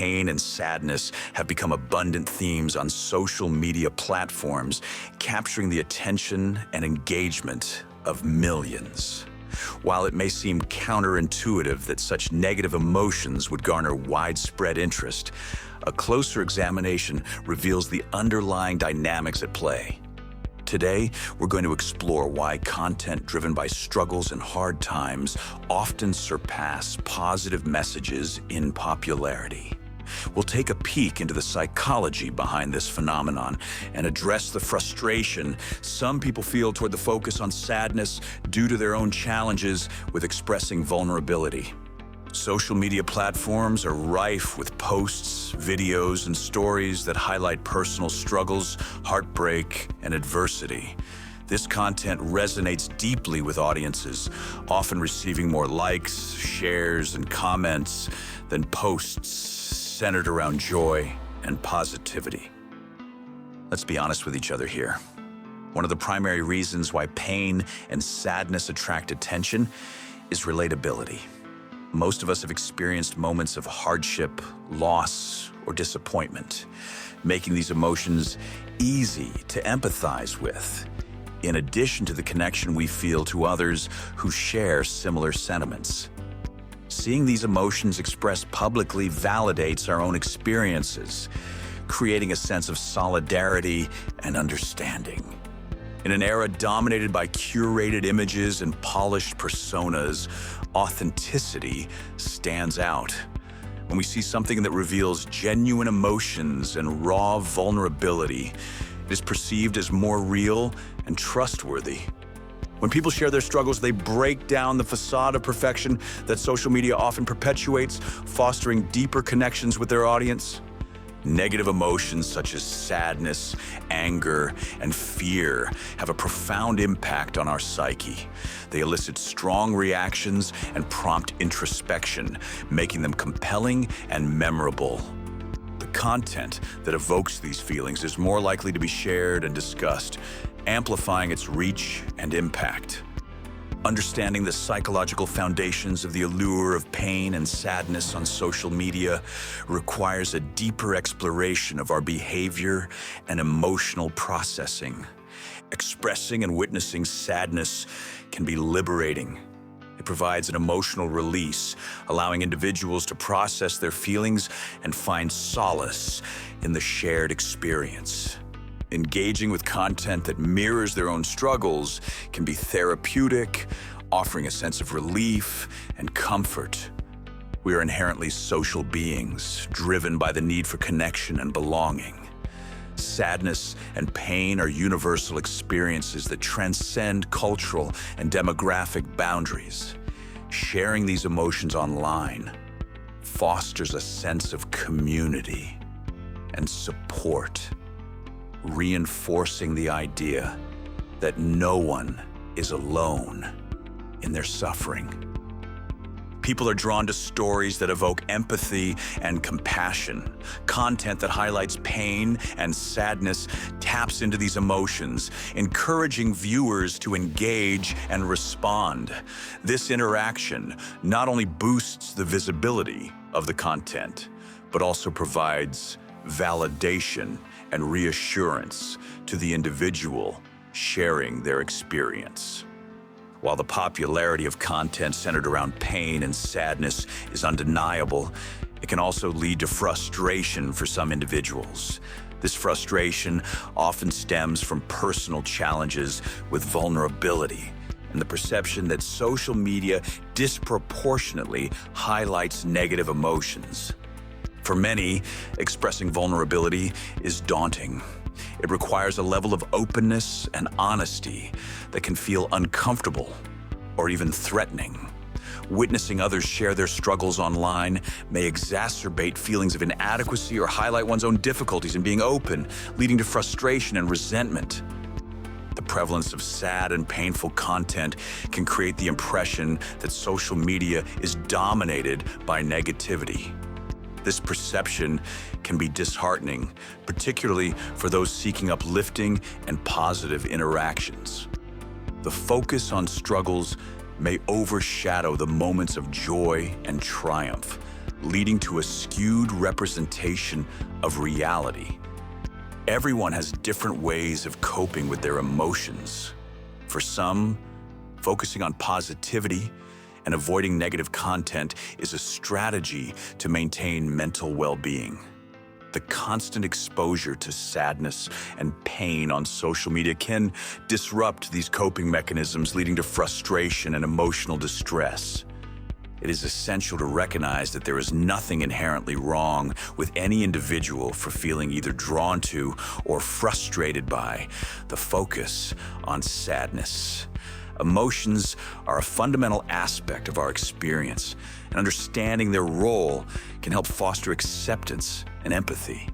pain and sadness have become abundant themes on social media platforms, capturing the attention and engagement of millions. While it may seem counterintuitive that such negative emotions would garner widespread interest, a closer examination reveals the underlying dynamics at play. Today, we're going to explore why content driven by struggles and hard times often surpass positive messages in popularity. We'll take a peek into the psychology behind this phenomenon and address the frustration some people feel toward the focus on sadness due to their own challenges with expressing vulnerability. Social media platforms are rife with posts, videos, and stories that highlight personal struggles, heartbreak, and adversity. This content resonates deeply with audiences, often receiving more likes, shares, and comments than posts centered around joy and positivity. Let's be honest with each other here. One of the primary reasons why pain and sadness attract attention is relatability. Most of us have experienced moments of hardship, loss, or disappointment, making these emotions easy to empathize with, in addition to the connection we feel to others who share similar sentiments. Seeing these emotions expressed publicly validates our own experiences, creating a sense of solidarity and understanding. In an era dominated by curated images and polished personas, authenticity stands out. When we see something that reveals genuine emotions and raw vulnerability, it is perceived as more real and trustworthy. When people share their struggles, they break down the facade of perfection that social media often perpetuates, fostering deeper connections with their audience. Negative emotions such as sadness, anger, and fear have a profound impact on our psyche. They elicit strong reactions and prompt introspection, making them compelling and memorable. The content that evokes these feelings is more likely to be shared and discussed, amplifying its reach and impact. Understanding the psychological foundations of the allure of pain and sadness on social media requires a deeper exploration of our behavior and emotional processing. Expressing and witnessing sadness can be liberating. It provides an emotional release, allowing individuals to process their feelings and find solace in the shared experience. Engaging with content that mirrors their own struggles can be therapeutic, offering a sense of relief and comfort. We are inherently social beings, driven by the need for connection and belonging. Sadness and pain are universal experiences that transcend cultural and demographic boundaries. Sharing these emotions online fosters a sense of community and support, reinforcing the idea that no one is alone in their suffering. People are drawn to stories that evoke empathy and compassion. Content that highlights pain and sadness taps into these emotions, encouraging viewers to engage and respond. This interaction not only boosts the visibility of the content, but also provides validation and reassurance to the individual sharing their experience. While the popularity of content centered around pain and sadness is undeniable, it can also lead to frustration for some individuals. This frustration often stems from personal challenges with vulnerability and the perception that social media disproportionately highlights negative emotions. For many, expressing vulnerability is daunting. It requires a level of openness and honesty that can feel uncomfortable or even threatening. Witnessing others share their struggles online may exacerbate feelings of inadequacy or highlight one's own difficulties in being open, leading to frustration and resentment. The prevalence of sad and painful content can create the impression that social media is dominated by negativity. This perception can be disheartening, particularly for those seeking uplifting and positive interactions. The focus on struggles may overshadow the moments of joy and triumph, leading to a skewed representation of reality. Everyone has different ways of coping with their emotions. For some, focusing on positivity and avoiding negative content is a strategy to maintain mental well-being. The constant exposure to sadness and pain on social media can disrupt these coping mechanisms, leading to frustration and emotional distress. It is essential to recognize that there is nothing inherently wrong with any individual for feeling either drawn to or frustrated by the focus on sadness. Emotions are a fundamental aspect of our experience, and understanding their role can help foster acceptance and empathy.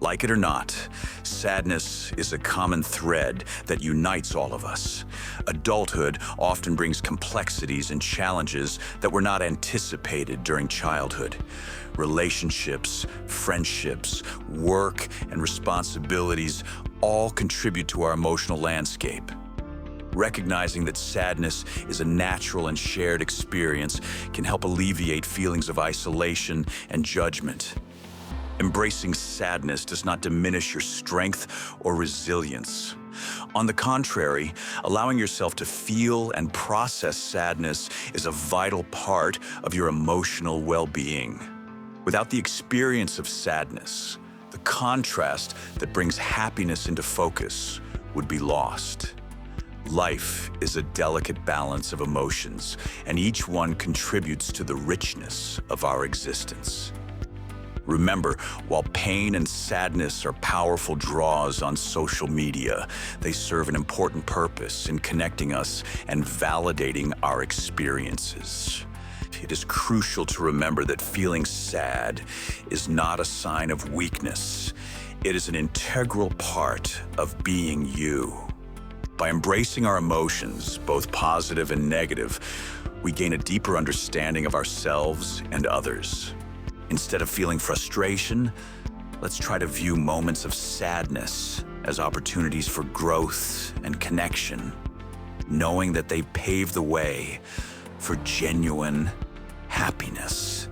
Like it or not, sadness is a common thread that unites all of us. Adulthood often brings complexities and challenges that were not anticipated during childhood. Relationships, friendships, work, and responsibilities all contribute to our emotional landscape. Recognizing that sadness is a natural and shared experience can help alleviate feelings of isolation and judgment. Embracing sadness does not diminish your strength or resilience. On the contrary, allowing yourself to feel and process sadness is a vital part of your emotional well-being. Without the experience of sadness, the contrast that brings happiness into focus would be lost. Life is a delicate balance of emotions, and each one contributes to the richness of our existence. Remember, while pain and sadness are powerful draws on social media, they serve an important purpose in connecting us and validating our experiences. It is crucial to remember that feeling sad is not a sign of weakness. It is an integral part of being you. By embracing our emotions, both positive and negative, we gain a deeper understanding of ourselves and others. Instead of feeling frustration, let's try to view moments of sadness as opportunities for growth and connection, knowing that they pave the way for genuine happiness.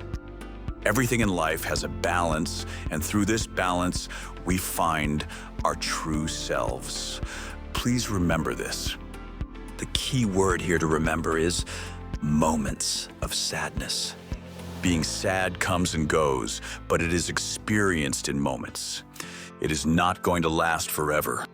Everything in life has a balance, and through this balance, we find our true selves. Please remember this. The key word here to remember is moments of sadness. Being sad comes and goes, but it is experienced in moments. It is not going to last forever.